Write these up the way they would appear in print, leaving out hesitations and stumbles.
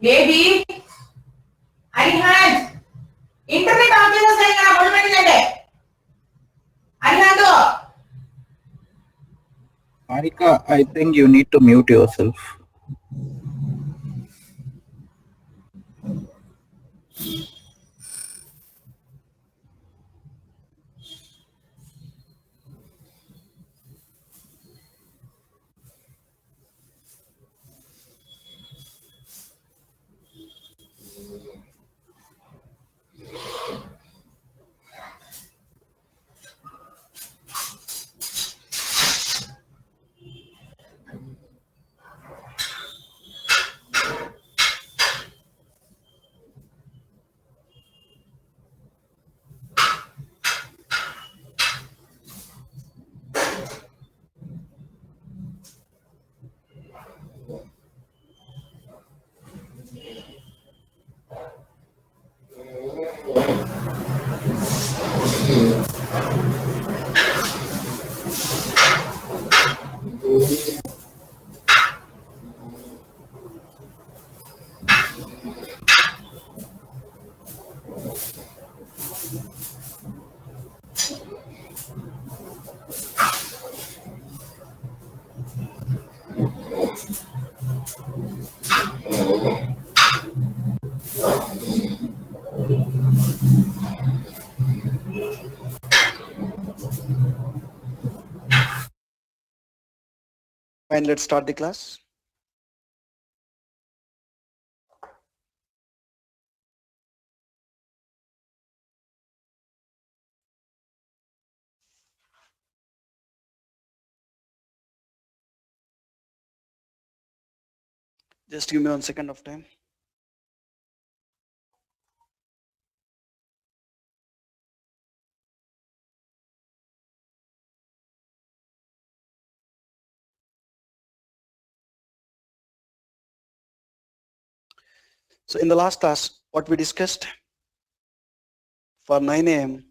Maybe Arihant. Internet officer saying Arihant. Marika, I think you need to mute yourself. Fine, let's start the class. Just give me 1 second of time. So in the last class, what we discussed for 9 a.m.,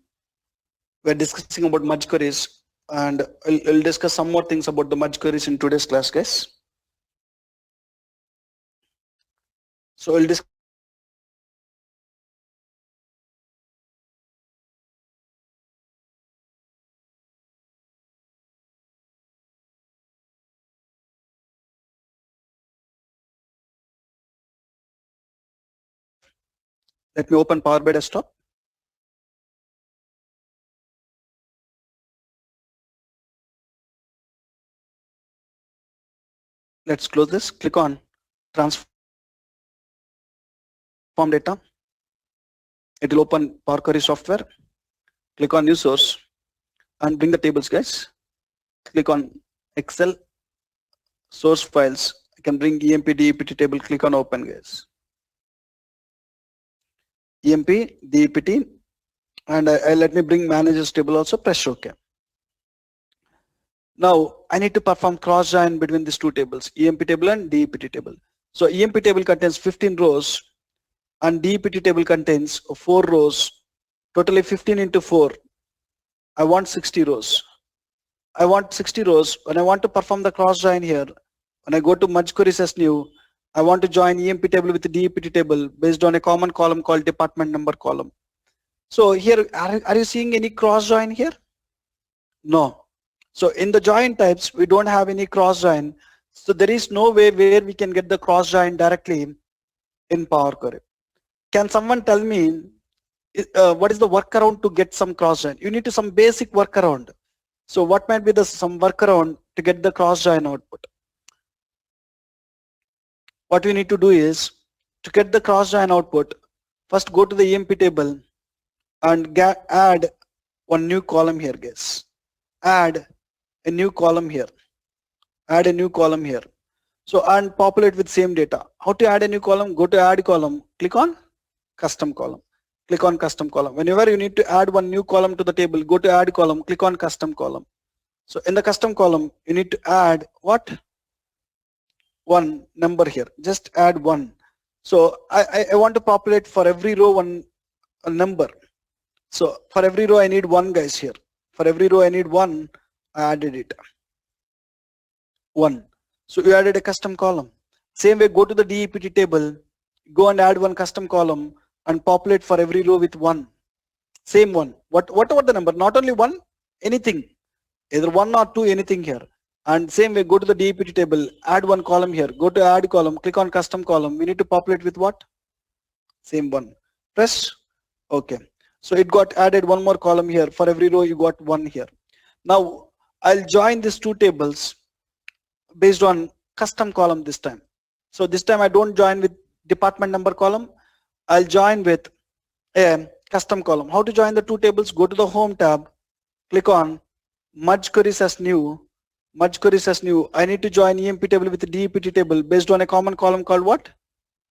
we're discussing about merge queries, and I'll discuss some more things about the merge queries in today's class, guys. So we'll discuss Let me open Power BI desktop. Let's close this. Click on transform data. It will open Power Query software. Click on new source and bring the tables, guys. Click on Excel source files. I can bring EMP DEPT table. Click on open, guys. EMP DEPT, and let me bring managers table also. Press OK. Now I need to perform cross join between these two tables, EMP table and DEPT table. So EMP table contains 15 rows and DEPT table contains 4 rows. Totally 15 into 4. I want 60 rows. I want 60 rows. When I want to perform the cross join here, when I go to merge queries as new, I want to join EMP table with the DEPT table based on a common column called department number column. So here, are you seeing any cross join here? No. So in the join types, we don't have any cross join. So there is no way where we can get the cross join directly in Power Query. Can someone tell me what is the workaround to get some cross join? You need to some basic workaround. So what might be the some workaround to get the cross join output? What we need to do is to get the cross join output, first go to the EMP table and add one new column here, guys. Add a new column here. Add a new column here. So and populate with same data. How to add a new column? Go to add column. Click on custom column. Click on custom column. Whenever you need to add one new column to the table, go to add column. Click on custom column. So in the custom column, you need to add what? One number here. Just add 1. So I want to populate for every row a number. So for every row I need 1, guys, here. For every row I need 1. I added it. 1. So you added a custom column. Same way, go to the DEPT table. go and add one custom column and populate for every row with one, same one. Whatever the number, not only one, anything, either one or two, anything here. And same way, go to the DEPT table, add one column here, go to add column, click on custom column. We need to populate with what? Same one. Press OK. So it got added one more column here. For every row, you got one here. Now I'll join these two tables based on custom column this time. So this time I don't join with department number column. I'll join with a custom column. How to join the two tables? Go to the home tab, click on merge queries as new. Merge queries as new. I need to join EMP table with the DEPT table based on a common column called what?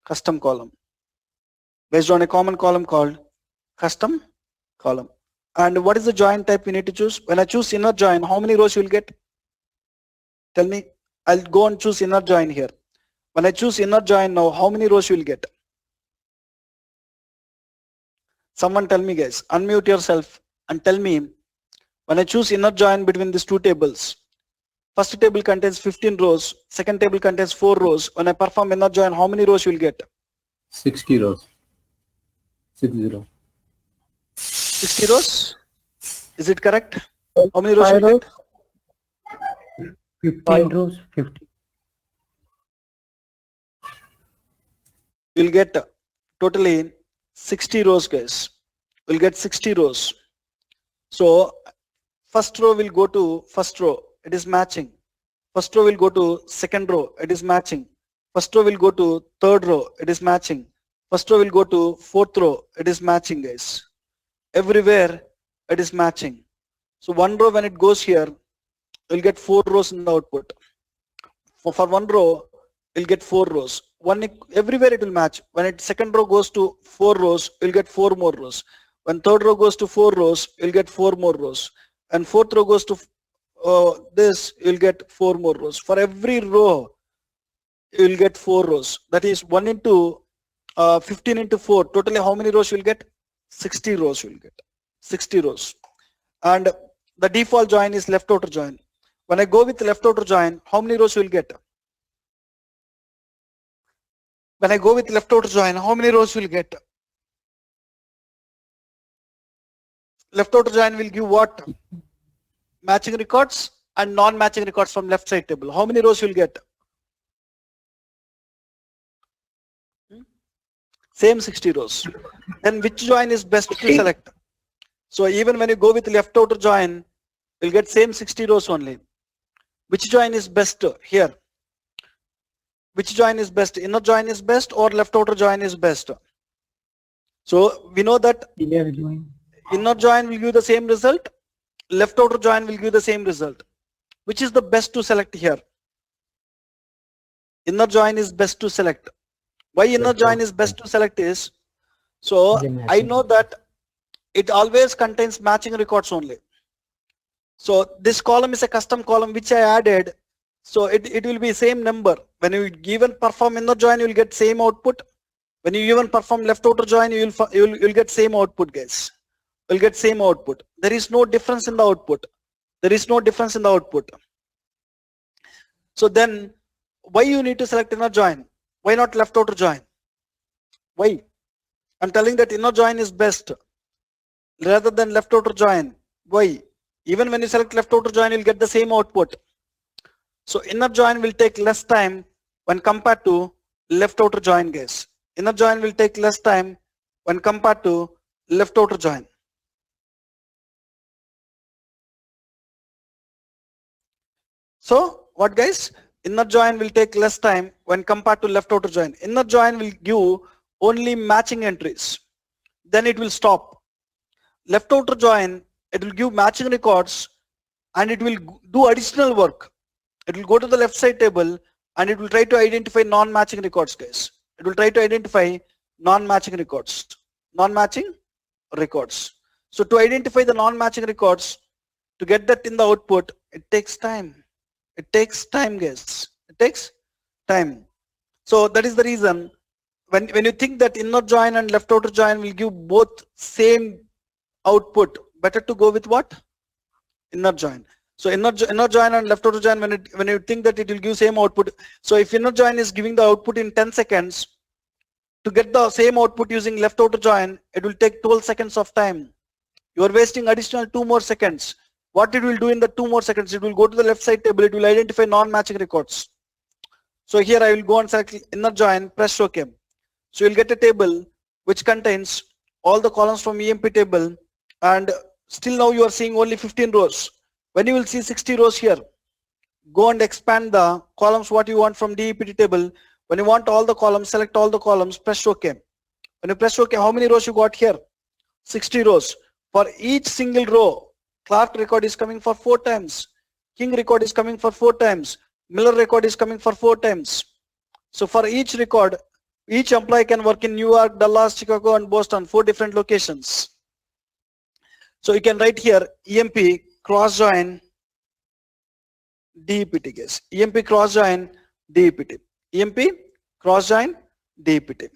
Custom column. Based on a common column called custom column. And what is the join type we need to choose? When I choose inner join, how many rows you will get? Tell me. I'll go and choose inner join here. When I choose inner join now, how many rows you will get? Someone tell me, guys. Unmute yourself and tell me. When I choose inner join between these two tables, first table contains 15 rows, second table contains 4 rows. When I perform inner join, how many rows you will get? 60 rows. 60. 60 rows? Is it correct? How many rows you will get? 15 rows, 50. You'll get totally 60 rows, guys. We'll get 60 rows. So first row will go to first row, it is matching. First row will go to second row, it is matching. First row will go to third row, it is matching. First row will go to fourth row, it is matching, guys. Everywhere it is matching. So one row when it goes here, you'll get 4 rows in the output. For one row, you'll get 4 rows. Everywhere it will match. When it second row goes to 4 rows, you'll get 4 more rows. When third row goes to 4 rows, you'll get 4 more rows. And fourth row goes to this, you'll get 4 more rows. For every row, you'll get 4 rows. That is 1 into 15 into 4. Totally how many rows you'll get? 60 rows you'll get. 60 rows. And the default join is left outer join. When I go with left outer join, how many rows you'll get? When I go with left outer join, how many rows you'll get? Left outer join will give what? Matching records and non-matching records from left side table. How many rows you'll get? Same 60 rows. Then which join is best to select? So even when you go with left outer join, you'll get same 60 rows only. Which join is best here? Which join is best? Inner join is best or left outer join is best? So we know that inner join will give the same result. Left outer join will give the same result. Which is the best to select here? Inner join is best to select. Why inner join is best to select is, so I know that it always contains matching records only. So this column is a custom column which I added. So it will be same number. When you even perform inner join, you will get same output. When you even perform left outer join, you'll get same output, guys. You'll get same output. There is no difference in the output. There is no difference in the output. So then why you need to select inner join? Why not left outer join? Why? I'm telling that inner join is best rather than left outer join. Why? Even when you select left outer join, you'll get the same output. So inner join will take less time when compared to left outer join, guys. Inner join will take less time when compared to left outer join. So what, guys? Inner join will take less time when compared to left outer join. Inner join will give only matching entries. Then it will stop. Left outer join, it will give matching records and it will do additional work. It will go to the left side table and it will try to identify non-matching records, guys. It will try to identify non-matching records. Non-matching records. So to identify the non-matching records, to get that in the output, it takes time. It takes time, guys. It takes time. So that is the reason when you think that inner join and left outer join will give both same output, better to go with what? Inner join. So inner join and left outer join, when you think that it will give same output. So if inner join is giving the output in 10 seconds, to get the same output using left outer join, it will take 12 seconds of time. You are wasting additional 2 more seconds. What it will do in the 2 more seconds, it will go to the left side table, it will identify non-matching records. So here I will go and select inner join, press OK. So you'll get a table which contains all the columns from EMP table, and still now you are seeing only 15 rows. When you will see 60 rows here, go and expand the columns what you want from DEPT table. When you want all the columns, select all the columns, press OK. When you press OK, how many rows you got here? 60 rows. For each single row, Clark record is coming for 4 times. King record is coming for 4 times. Miller record is coming for 4 times. So for each record, each employee can work in New York, Dallas, Chicago, and Boston, 4 different locations. So you can write here EMP cross join DEPT guys. EMP cross join DEPT. EMP cross join DEPT.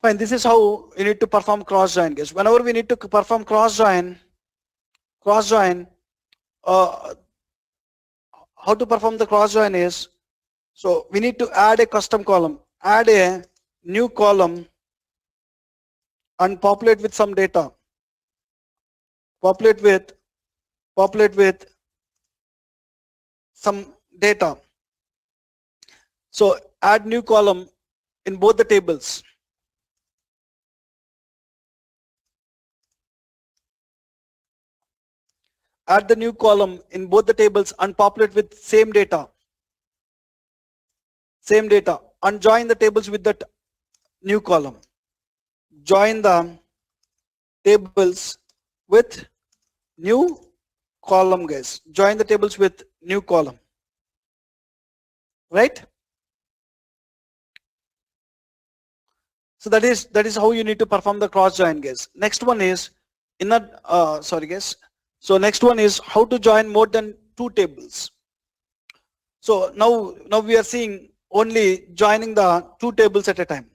Fine, this is how you need to perform cross join guys. Whenever we need to perform cross join, how to perform the cross join is, so we need to add a custom column, add a new column and populate with some data. Populate with some data. So add new column in both the tables. Add the new column in both the tables and populate with same data. Same data. And join the tables with that new column. Join the tables with new column guys. Join the tables with new column. Right? So that is how you need to perform the cross join guys. Next one is sorry guys. So next one is how to join more than 2 tables. So now we are seeing only joining the 2 tables at a time.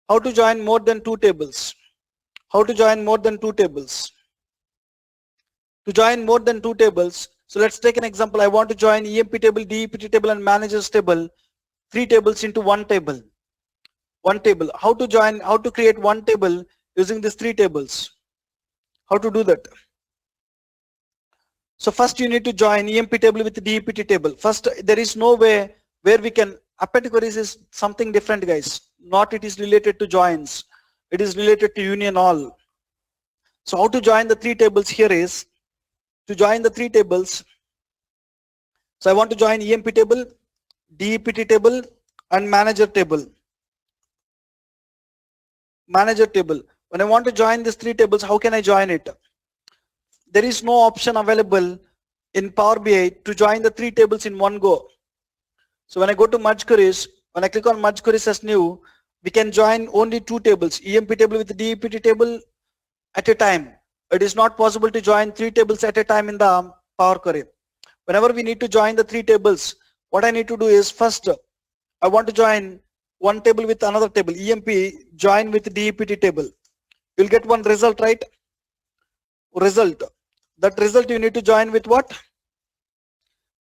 How to join more than 2 tables? How to join more than 2 tables? To join more than 2 tables, so let's take an example. I want to join EMP table, DEPT table, and managers table, 3 tables into 1 table. 1 table. How to join? How to create 1 table using these 3 tables? How to do that? So first you need to join EMP table with the DEPT table. First, there is no way where we can, append queries is something different guys. Not it is related to joins. It is related to union all. So how to join the 3 tables here is, to join the 3 tables. So I want to join EMP table, DEPT table, and manager table. Manager table. When I want to join these 3 tables, how can I join it? There is no option available in Power BI to join the 3 tables in one go. So when I go to merge queries, when I click on merge queries as new, we can join only 2 tables, EMP table with the DEPT table at a time. It is not possible to join 3 tables at a time in the Power Query. Whenever we need to join the 3 tables, what I need to do is first, I want to join one table with another table, EMP join with DEPT table. You'll get one result, right? Result. That result you need to join with what?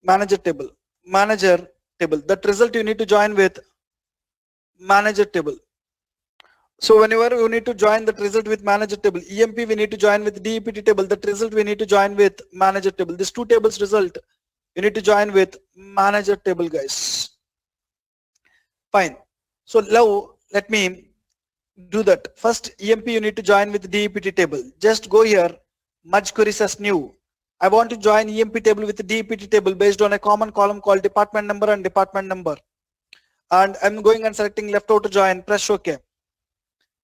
Manager table. Manager table. That result you need to join with manager table. So whenever you need to join that result with manager table, EMP we need to join with DEPT table. That result we need to join with manager table. These 2 tables result you need to join with manager table guys. Fine. So now let me do that. First EMP you need to join with DEPT table. Just go here, merge queries as new. I want to join EMP table with the DEPT table based on a common column called department number and department number. And I'm going and selecting left outer join, press OK.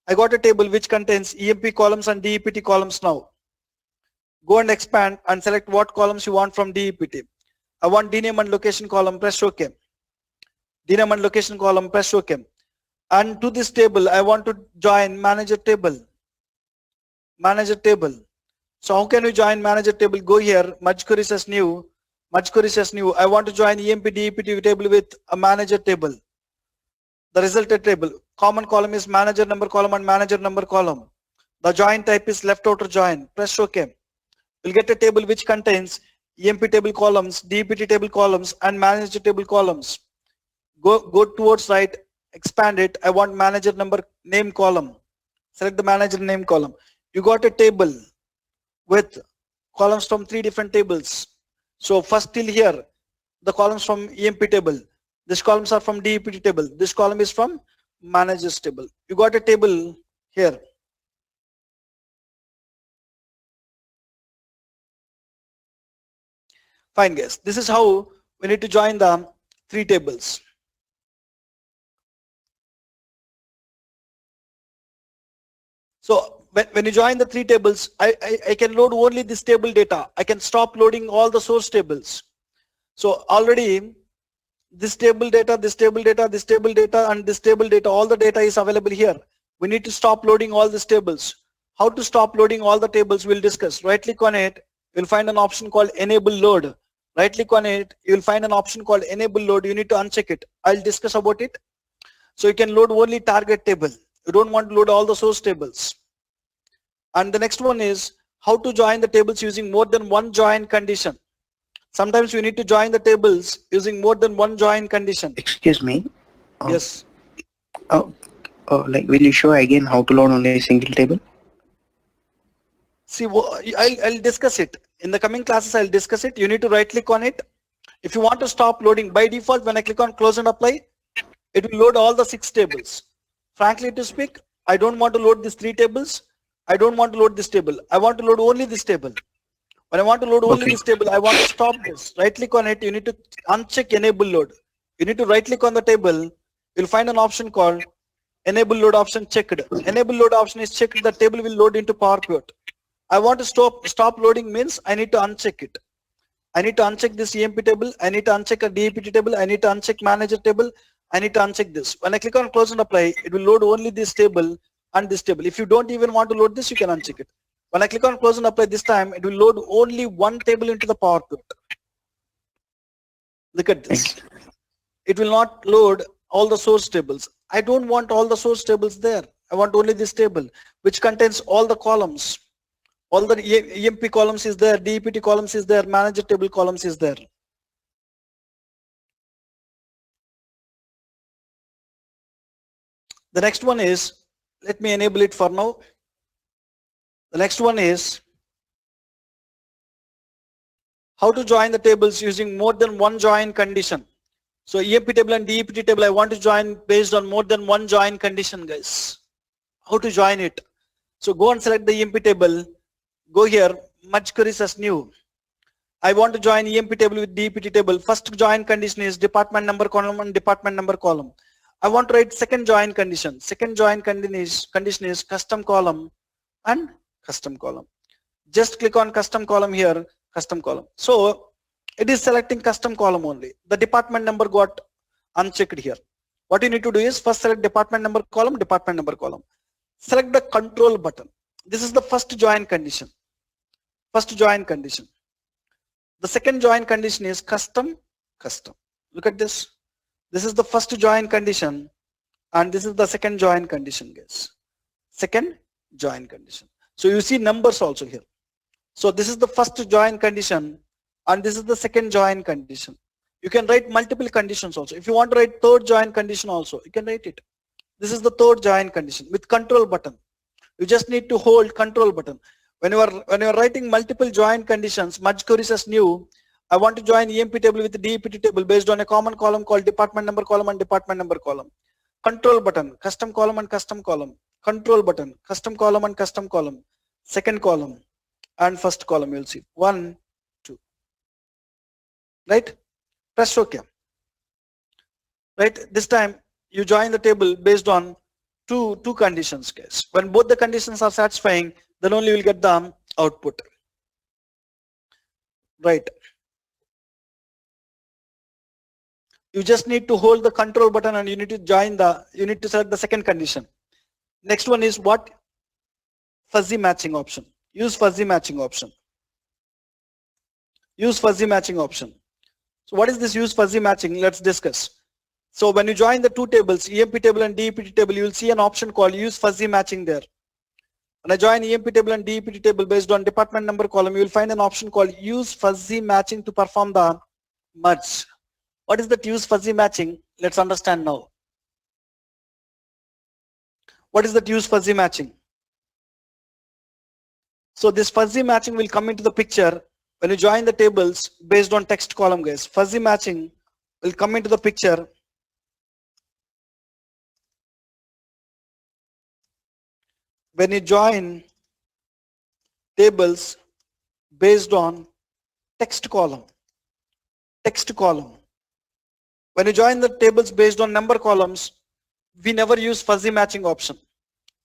I got a table which contains EMP columns and DEPT columns now. Go and expand and select what columns you want from DEPT. I want DNAME and location column, press OK. DNAME and location column, press OK. And to this table, I want to join manager table. Manager table. So how can we join manager table? Go here, merge queries as new. Merge queries as new. I want to join EMP DEPT table with a manager table. The resulted table. Common column is manager number column and manager number column. The join type is left outer join. Press OK. You'll get a table which contains EMP table columns, DEPT table columns, and manager table columns. Go towards right, expand it. I want manager number name column. Select the manager name column. You got a table with columns from 3 different tables. So first till here, the columns from EMP table. These columns are from DEPT table. This column is from managers table. You got a table here. Fine guys. This is how we need to join the 3 tables. So when you join the 3 tables, I can load only this table data. I can stop loading all the source tables. So already this table data, this table data, this table data, and this table data, all the data is available here. We need to stop loading all these tables. How to stop loading all the tables we'll discuss. Right click on it, you'll find an option called enable load. Right click on it, you'll find an option called enable load. You need to uncheck it. I'll discuss about it. So you can load only target table. You don't want to load all the source tables. And the next one is how to join the tables using more than one join condition. Sometimes we need to join the tables using more than one join condition. Excuse me. Yes. Like, will you show again how to load only a single table? See, I'll discuss it. In the coming classes, I'll discuss it. You need to right click on it. If you want to stop loading, by default, when I click on close and apply, it will load all the 6 tables. Frankly to speak, I don't want to load these 3 tables. I don't want to load this table. I want to load only this table. When I want to load only this table, I want to stop this. Right click on it. You need to uncheck enable load. You need to right click on the table. You'll find an option called enable load option checked. Enable load option is checked. The table will load into PowerPoint. I want to stop loading means I need to uncheck it. I need to uncheck this EMP table. I need to uncheck a DEPT table. I need to uncheck manager table. I need to uncheck this. When I click on close and apply, it will load only this table and this table. If you don't even want to load this, you can uncheck it. When I click on close and apply this time, it will load only one table into the PowerPoint. Look at this. It will not load all the source tables. I don't want all the source tables there. I want only this table, which contains all the columns. All the EMP columns is there, DEPT columns is there, manager table columns is there. The next one is, let me enable it for now. The next one is how to join the tables using more than one join condition. So EMP table and DEPT table, I want to join based on more than one join condition, guys. How to join it? So go and select the EMP table. Go here, merge queries as new. I want to join EMP table with DEPT table. First join condition is department number column and department number column. I want to write second join condition. Second join condition is custom column and custom column. Just click on custom column here, custom column. So it is selecting custom column only. The department number got unchecked here. What you need to do is first select department number column, department number column. Select the control button. This is the first join condition. First join condition. The second join condition is custom, custom. Look at this. This is the first join condition and this is the second join condition, guys. Second join condition. So you see numbers also here. So this is the first join condition and this is the second join condition. You can write multiple conditions also. If you want to write third join condition also, you can write it. This is the third join condition with control button. You just need to hold control button. When you are writing multiple join conditions, merge queries as new, I want to join EMP table with the DEPT table based on a common column called department number column and department number column. Control button, custom column and custom column. Control button, custom column and custom column. Second column and first column, you'll see 1, 2. Right? Press OK. Right? This time you join the table based on two conditions, guys. When both the conditions are satisfying, then only you will get the output. Right. You just need to hold the control button and you need to select the second condition. Next one is what? Fuzzy matching option. Use fuzzy matching option. Use fuzzy matching option. So what is this use fuzzy matching? Let's discuss. So when you join the two tables, EMP table and DEPT table, you will see an option called use fuzzy matching there. When I join EMP table and DEPT table based on department number column, you will find an option called use fuzzy matching to perform the merge. What is that use fuzzy matching? Let's understand now. What is that use fuzzy matching? So this fuzzy matching will come into the picture when you join the tables based on text column, guys. Fuzzy matching will come into the picture when you join tables based on text column. Text column. When you join the tables based on number columns, we never use fuzzy matching option.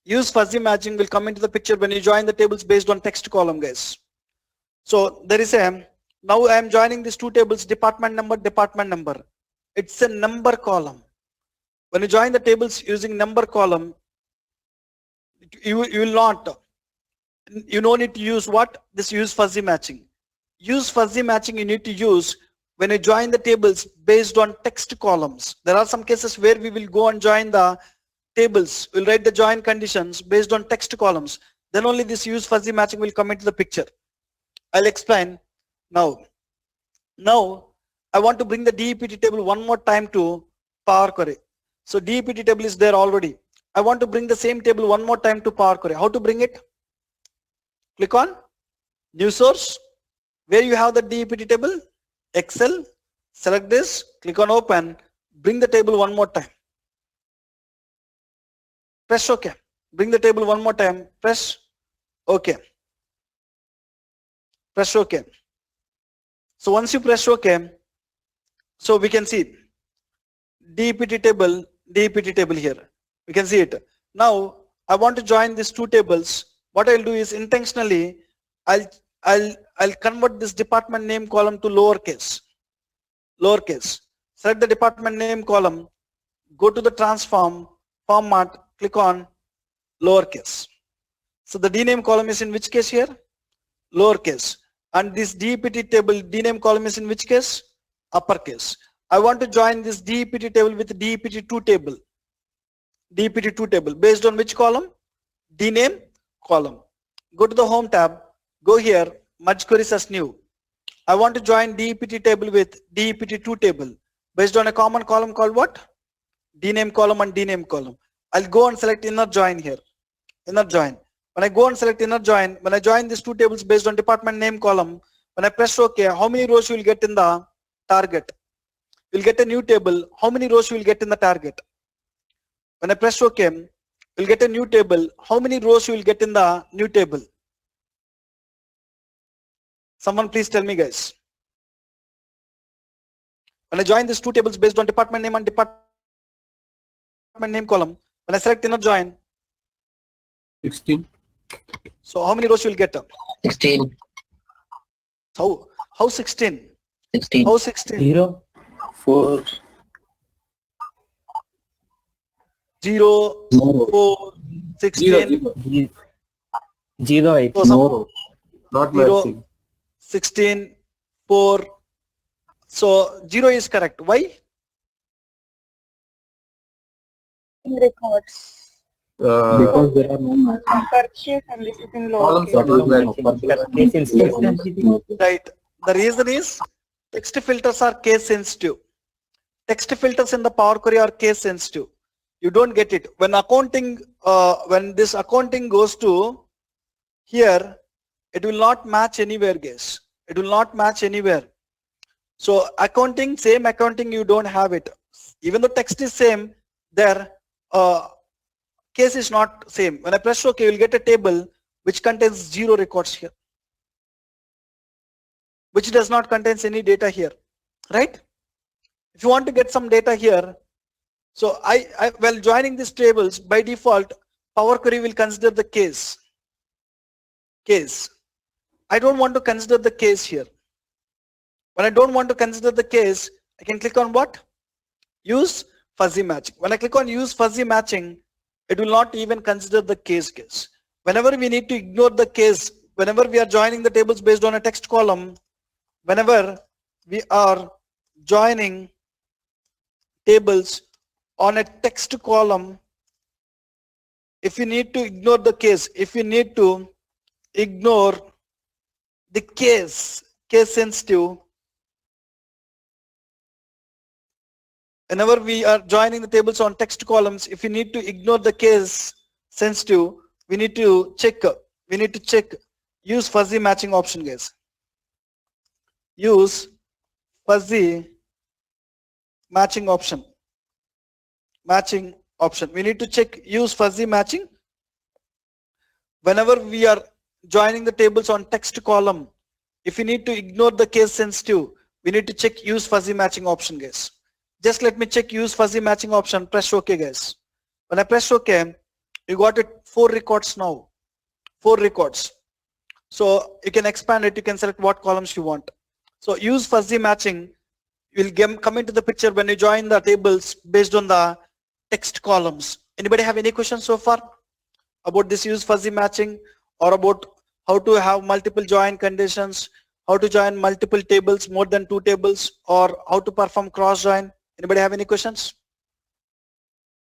Use fuzzy matching will come into the picture when you join the tables based on text column, guys. So there is now I am joining these two tables, department number. It's a number column. When you join the tables using number column, you will not, you don't need to use what? This use fuzzy matching. Use fuzzy matching you need to use when you join the tables based on text columns. There are some cases where we will go and join the tables. We'll write the join conditions based on text columns. Then only this use fuzzy matching will come into the picture. I'll explain now. Now I want to bring the DEPT table one more time to Power Query. So DEPT table is there already. I want to bring the same table one more time to Power Query. How to bring it? Click on New Source. Where you have the DEPT table, Excel, select this, click on Open, bring the table one more time. Press OK. Bring the table one more time, press OK. Press OK. So once you press OK, so we can see DEPT table here. We can see it. Now I want to join these two tables. What I'll do is intentionally I'll convert this department name column to lowercase. Select the department name column, go to the transform, format, click on lowercase. So the dname column is in which case here? Lowercase. And this DEPT table dname column is in which case? Uppercase. I want to join this DEPT table with DEPT2 table. DEPT2 table based on which column? Dname column. Go to the home tab, go here, merge queries as new. I want to join DEPT table with DEPT2 table based on a common column called what? Dname column and dname column. I'll go and select inner join here. Inner join. When I go and select inner join, when I join these two tables based on department name column, when I press OK, how many rows you will get in the target? You'll get a new table. How many rows you will get in the target? When I press OK, you'll get a new table. How many rows you will get in the new table? Someone please tell me, guys. When I join these two tables based on department name and department name column, when I select inner join, 16. so how many rows you will get? 16. How 16? 16. How 16? 0. 4. 0, No. 4, 16. 0, 8. So some- No. Not 0, matching. 16, 4. So 0 is correct. Why? Records. Because there are no matching. Purchase and this is in Columns lowercase. are not matching. Right. The reason is text filters are case sensitive. Text filters in the Power Query are case sensitive. You don't get it. When accounting, when this accounting goes to here, it will not match anywhere, guys. It will not match anywhere. So accounting, same accounting, you don't have it. Even though text is same, there case is not same. When I press OK, you will get a table which contains 0 records here, which does not contain any data here, right? If you want to get some data here, so while joining these tables, by default, Power Query will consider the case. I don't want to consider the case here. When I don't want to consider the case, I can click on what? Use fuzzy matching. When I click on use fuzzy matching, it will not even consider the case. Whenever we need to ignore the case, whenever we are joining the tables based on a text column, whenever we are joining tables on a text column, if you need to ignore the case, if you need to ignore the case sensitive, whenever we are joining the tables on text columns, if you need to ignore the case sensitive, we need to check use fuzzy matching option, guys. Use fuzzy matching option. We need to check use fuzzy matching whenever we are joining the tables on text column. If you need to ignore the case sensitive, we need to check use fuzzy matching option, guys. Just let me check use fuzzy matching option. Press OK, guys. When I press OK, you got it 4 records now. 4 records. So you can expand it. You can select what columns you want. So use fuzzy matching will come into the picture when you join the tables based on the text columns. Anybody have any questions so far about this use fuzzy matching, or about how to have multiple join conditions, how to join multiple tables, more than 2 tables, or how to perform cross join? Anybody have any questions?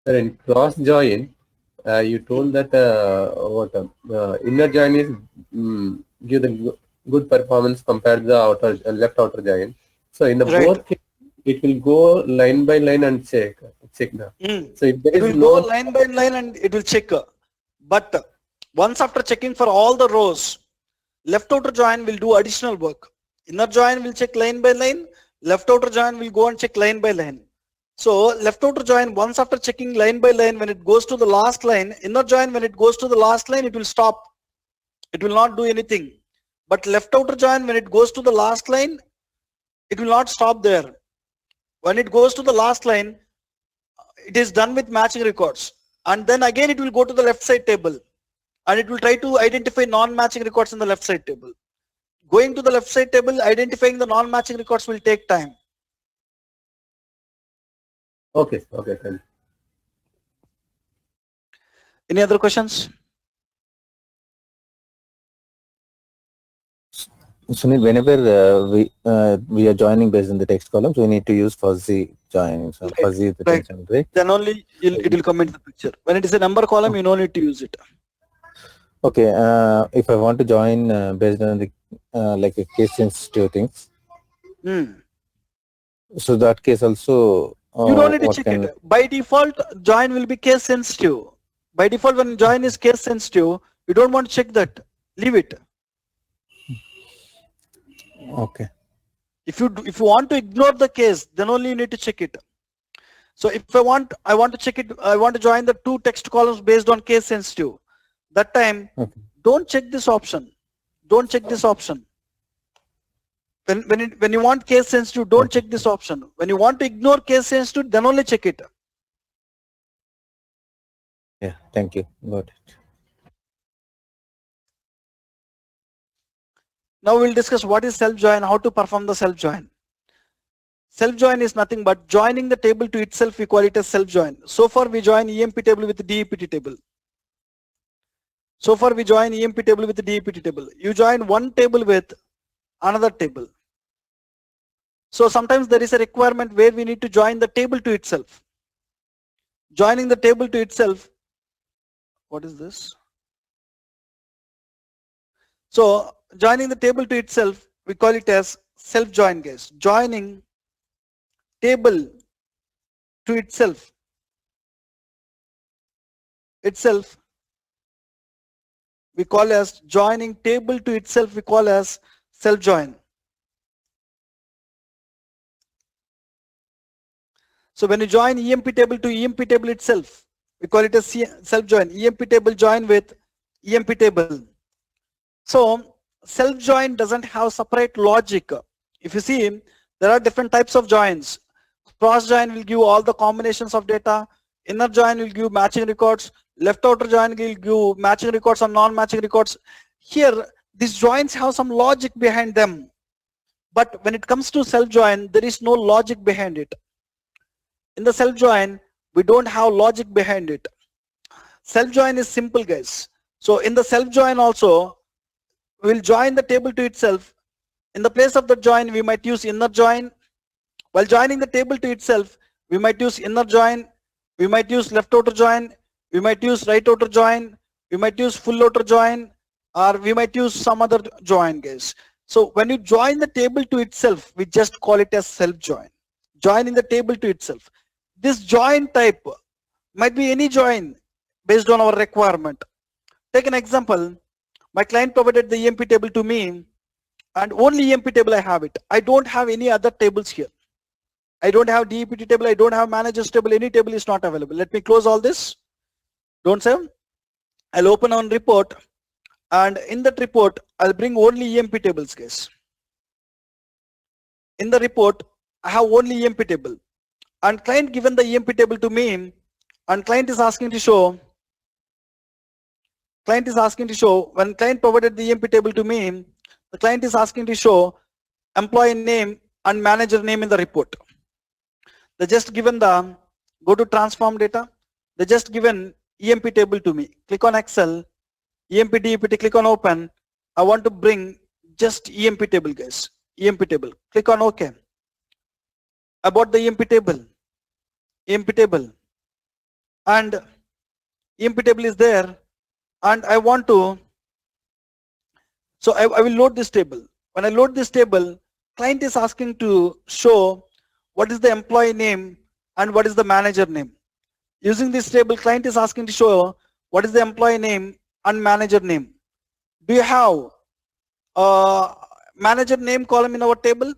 Sir, in cross join, you told that inner join is give the good performance compared to the outer left outer join. So in the both cases, it will go line by line and check now. So if there it is will go line by line and it will check. But once after checking for all the rows, left outer join will do additional work. Inner join will check line by line. Left outer join will go and check line by line. So left outer join, once after checking line by line, when it goes to the last line, inner join, when it goes to the last line, it will stop. It will not do anything. But left outer join, when it goes to the last line, it will not stop there. When it goes to the last line, it is done with matching records. And then again, it will go to the left side table. And it will try to identify non-matching records in the left side table. Going to the left side table, identifying the non-matching records will take time. Okay, thank you. Any other questions? Sunil, whenever we are joining based on the text columns, we need to use fuzzy joining. So Right, fuzzy is the right. tension, right? Then only it will come into the picture. When it is a number column, you don't need to use it. Okay, if I want to join based on the like a case sensitive things, so that case also You don't need to what check can it. By default, join will be case sensitive. By default, when join is case sensitive, you don't want to check that. Leave it. okay. If you want to ignore the case, then only you need to check it. So if I want to check it, I want to join the 2 text columns based on case sensitive. That time, don't check this option. Don't check this option. When you want case sensitive, don't check this option. When you want to ignore case sensitive, then only check it. Yeah, thank you. Got it. Now we'll discuss what is self-join, how to perform the self-join. Self-join is nothing but joining the table to itself. We call it as self-join. So far we join EMP table with the DEPT table. So far we join EMP table with the DEPT table. You join one table with another table. So sometimes there is a requirement where we need to join the table to itself. Joining the table to itself. What is this? So joining the table to itself, we call it as self-join, guys. Joining table to itself. We call as joining table to itself. We call as self-join. So when you join EMP table to EMP table itself, we call it as self-join. EMP table join with EMP table. So self-join doesn't have separate logic. If you see, there are different types of joins. Cross join will give all the combinations of data. Inner join will give matching records. Left outer join will give matching records or non-matching records. Here, these joins have some logic behind them. But when it comes to self-join, there is no logic behind it. In the self-join, we don't have logic behind it. Self-join is simple, guys. So in the self-join also, we'll join the table to itself. In the place of the join, we might use inner join. While joining the table to itself, we might use inner join. We might use left outer join. We might use right outer join, we might use full outer join, or we might use some other join, guys. So when you join the table to itself, we just call it as self join. Join in the table to itself. This join type might be any join based on our requirement. Take an example. My client provided the EMP table to me, and only EMP table I have it. I don't have any other tables here. I don't have DEPT table, I don't have managers table, any table is not available. Let me close all this. Don't save. I'll open on report, and in that report, I'll bring only EMP tables, guys. In the report, I have only EMP table, and client given the EMP table to me, and client is asking to show, when client provided the EMP table to me, the client is asking to show employee name and manager name in the report. They just given the, go to transform data, they just given EMP table to me. Click on Excel, EMP DEPT, click on open. I want to bring just EMP table, guys. EMP table. Click on OK. I bought the EMP table. EMP table. And EMP table is there. And I want to, so I will load this table. When I load this table, client is asking to show what is the employee name and what is the manager name. Using this table, client is asking to show what is the employee name and manager name. Do you have manager name column in our table?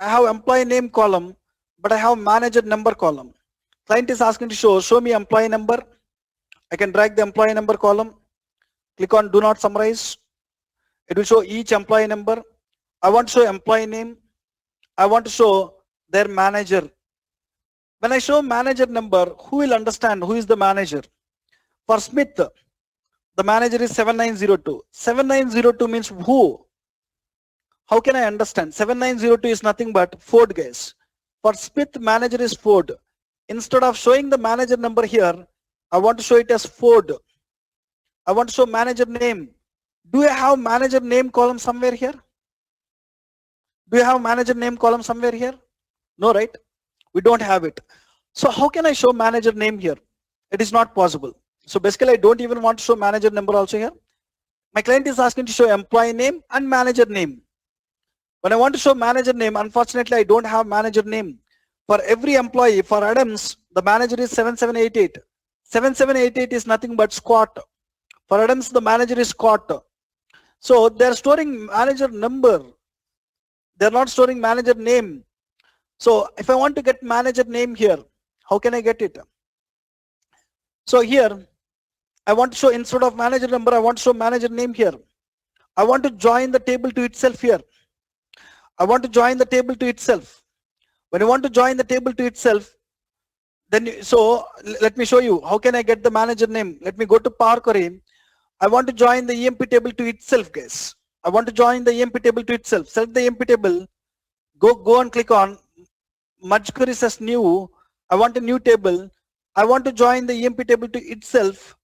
I have employee name column, but I have manager number column. Client is asking to show me employee number. I can drag the employee number column. Click on do not summarize. It will show each employee number. I want to show employee name. I want to show their manager. When I show manager number, who will understand who is the manager? For Smith, the manager is 7902. 7902 means who? How can I understand? 7902 is nothing but Ford, guys. For Smith, manager is Ford. Instead of showing the manager number here, I want to show it as Ford. I want to show manager name. Do you have manager name column somewhere here? Do you have manager name column somewhere here? No, right? We don't have it. So how can I show manager name here? It is not possible. So basically I don't even want to show manager number also here. My client is asking to show employee name and manager name. When I want to show manager name, unfortunately I don't have manager name. For every employee, for Adams, the manager is 7788. 7788 is nothing but Scott. For Adams, the manager is Scott. So they're storing manager number. They're not storing manager name. So if I want to get manager name here, how can I get it? So here, I want to show instead of manager number, I want to show manager name here. I want to join the table to itself here. I want to join the table to itself. When you want to join the table to itself, then so let me show you how can I get the manager name. Let me go to Power Query. I want to join the EMP table to itself, guys. I want to join the EMP table to itself. Select the EMP table. Go and click on merge queries as new. I want a new table. I want to join the EMP table to itself.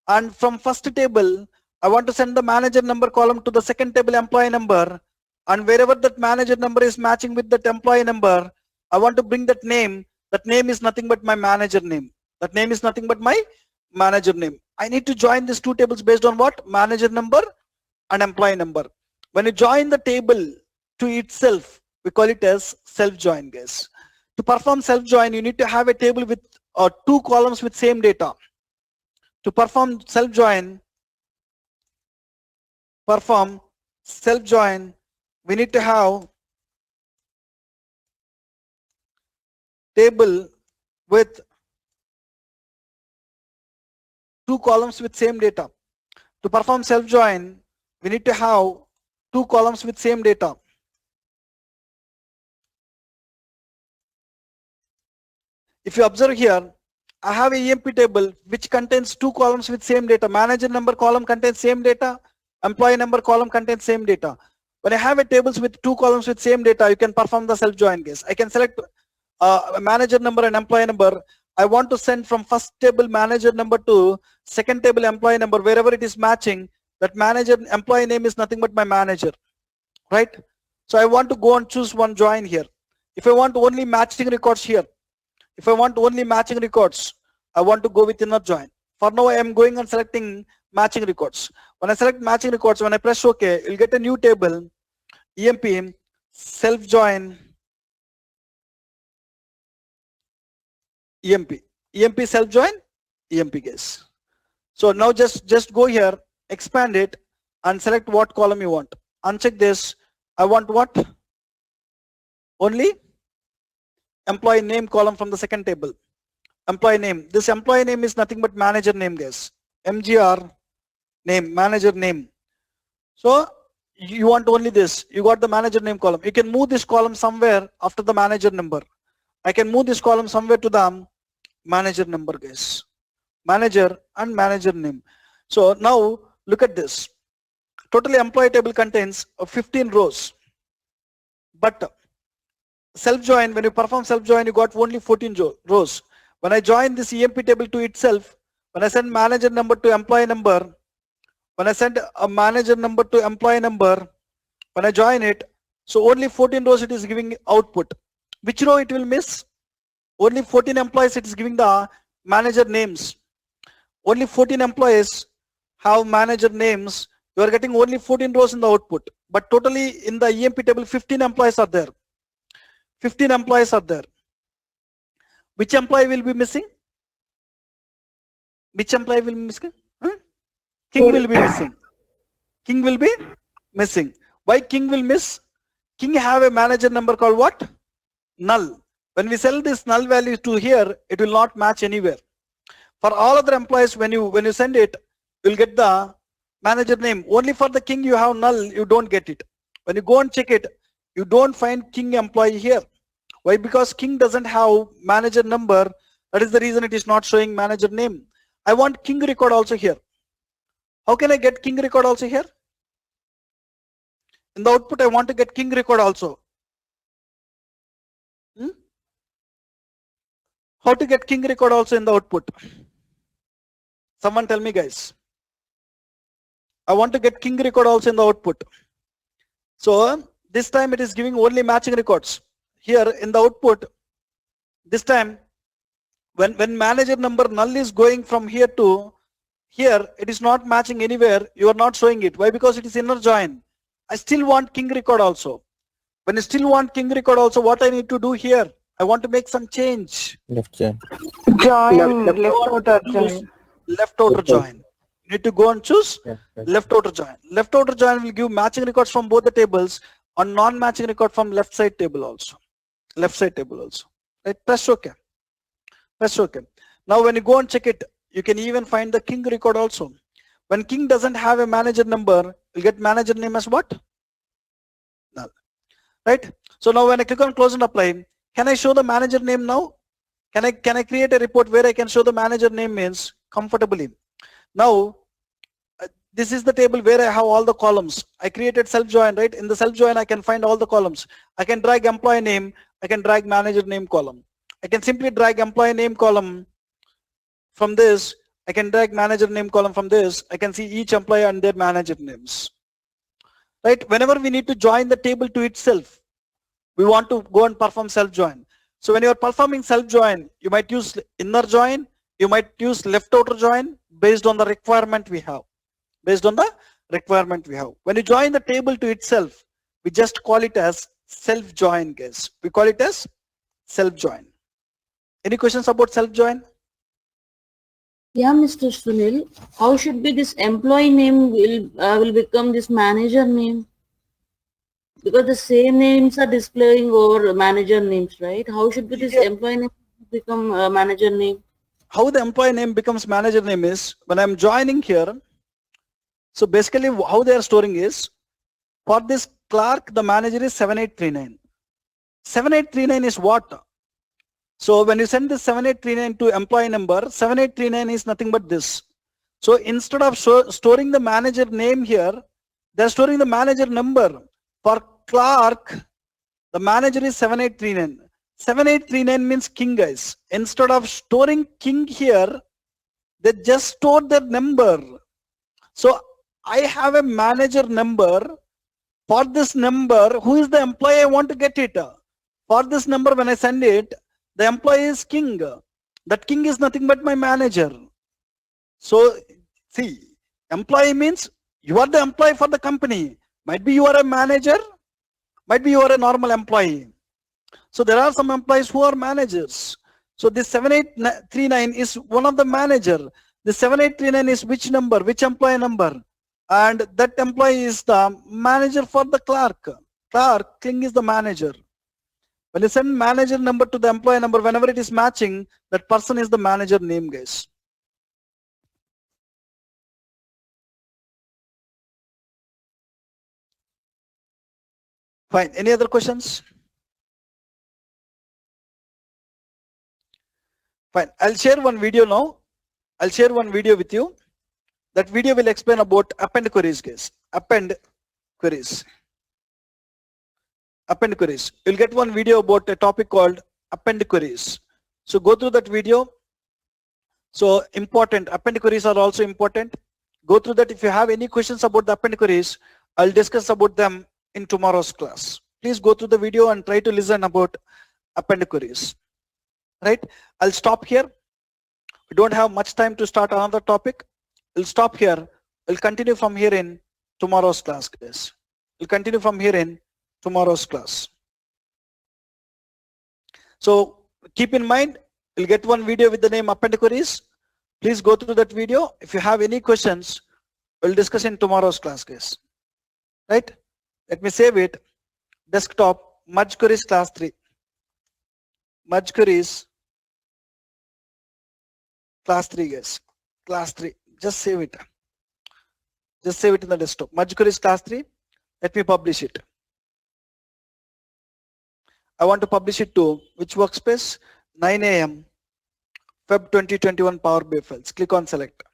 And from first table, I want to send the manager number column to the second table employee number. And wherever that manager number is matching with that employee number, I want to bring that name. That name is nothing but my manager name. That name is nothing but my manager name. I need to join these two tables based on what? Manager number and employee number. When you join the table to itself, we call it as self-join, guys. To perform self-join, you need to have a table with two columns with same data. To perform self-join, we need to have table with two columns with same data. To perform self-join, we need to have two columns with same data. If you observe here, I have a EMP table which contains two columns with same data. Manager number column contains same data. Employee number column contains same data. When I have a tables with two columns with same data, you can perform the self-join, guys. I can select manager number and employee number. I want to send from first table manager number to second table employee number. Wherever it is matching, that manager employee name is nothing but my manager, right? So I want to go and choose one join here. If I want only matching records here, I want to go with inner join. For now, I am going and selecting matching records. When I select matching records, when I press OK, you'll get a new table, EMP, self-join, EMP, EMP self-join, EMP guys. So now just go here, expand it, and select what column you want. Uncheck this. I want what? Only employee name column from the second table. Employee name. This employee name is nothing but manager name, guys. MGR name, manager name. So you want only this. You got the manager name column. You can move this column somewhere after the manager number. I can move this column somewhere to the manager number, guys. Manager and manager name. So now look at this. Totally employee table contains 15 rows. But self-join, when you perform self-join, you got only 14 rows. When I join this EMP table to itself, when I send manager number to employee number, when I send a manager number to employee number, when I join it, so only 14 rows it is giving output. Which row it will miss? Only 14 employees it is giving the manager names. Only 14 employees have manager names. You are getting only 14 rows in the output. But totally in the EMP table, 15 employees are there. 15 employees are there. Which employee will be missing? Which employee will be missing? King will be missing. King will be missing. Why King will miss? King have a manager number called what? Null. When we sell this null value to here, it will not match anywhere. For all other employees, when you send it, you'll get the manager name. Only for the King you have null, you don't get it. When you go and check it, you don't find King employee here. Why? Because King doesn't have manager number. That is the reason it is not showing manager name. I want King record also here. How can I get King record also here? In the output, I want to get King record also. How to get King record also in the output? Someone tell me, guys. I want to get King record also in the output. So this time it is giving only matching records. Here in the output, this time when manager number null is going from here to here, it is not matching anywhere. You are not showing it. Why? Because it is inner join. I still want King record also. When you still want King record also, what I need to do here? I want to make some change. Left join. Join, left outer join. Left outer join. You need to go and choose Yeah, right. left outer join. Left outer join will give matching records from both the tables and non-matching record from left side table also. Left side table also. Right? Press OK. Press OK. Now when you go and check it, you can even find the King record also. When King doesn't have a manager number, you'll get manager name as what? Null. Right? So now when I click on close and apply, can I show the manager name now? Can I create a report where I can show the manager name means comfortably? Now, this is the table where I have all the columns. I created self-join, right? In the self-join, I can find all the columns. I can drag employee name. I can drag manager name column. I can simply drag employee name column from this. I can drag manager name column from this. I can see each employee and their manager names. Right? Whenever we need to join the table to itself, we want to go and perform self-join. So when you are performing self-join, you might use inner join. You might use left outer join based on the requirement we have. Based on the requirement we have. When you join the table to itself, we just call it as self-join, guys. We call it as self-join. Any questions about self-join? Yeah, Mr. Sunil, how should be this employee name will become this manager name? Because the same names are displaying over manager names, right? How should be this employee name become manager name? How the employee name becomes manager name is when I'm joining here. So basically how they are storing is for this clerk, the manager is 7839. 7839 is what? So when you send this 7839 to employee number, 7839 is nothing but this. So instead of storing the manager name here, they're storing the manager number. For clerk, the manager is 7839. 7839 means King, guys. Instead of storing King here, they just store their number. So I have a manager number. For this number, who is the employee I want to get it? For this number, when I send it, the employee is King. That King is nothing but my manager. So see, employee means you are the employee for the company. Might be you are a manager, might be you are a normal employee. So there are some employees who are managers. So this 7839 is one of the manager. The 7839 is which number, which employee number? And that employee is the manager for the clerk. Clerk is the manager. When you send manager number to the employee number, whenever it is matching, that person is the manager name, guys. Fine. Any other questions? Fine. I'll share one video now. I'll share one video with you. That video will explain about append queries, guys. Append queries. Append queries. You'll get one video about a topic called append queries. So go through that video. So important. Append queries are also important. Go through that. If you have any questions about the append queries, I'll discuss about them in tomorrow's class. Please go through the video and try to listen about append queries. Right? I'll stop here. We don't have much time to start another topic. We'll stop here. We'll continue from here in tomorrow's class, guys. We'll continue from here in tomorrow's class. So keep in mind, you'll get one video with the name append queries. Please go through that video. If you have any questions, we'll discuss in tomorrow's class, guys. Right? Let me save it. Desktop, merge queries class 3. Merge queries class 3, guys. Class 3. Just save it. Just save it in the desktop. Merge queries class 3. Let me publish it. I want to publish it to which workspace? 9 AM, Feb 2021 Power BI files. Click on select.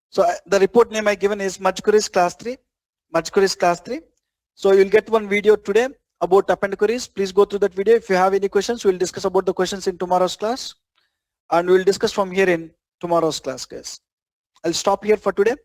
So the report name I given is merge queries class 3. Merge queries class 3. So you'll get one video today about append queries. Please go through that video. If you have any questions, we'll discuss about the questions in tomorrow's class. And we'll discuss from here in tomorrow's class, guys. I'll stop here for today.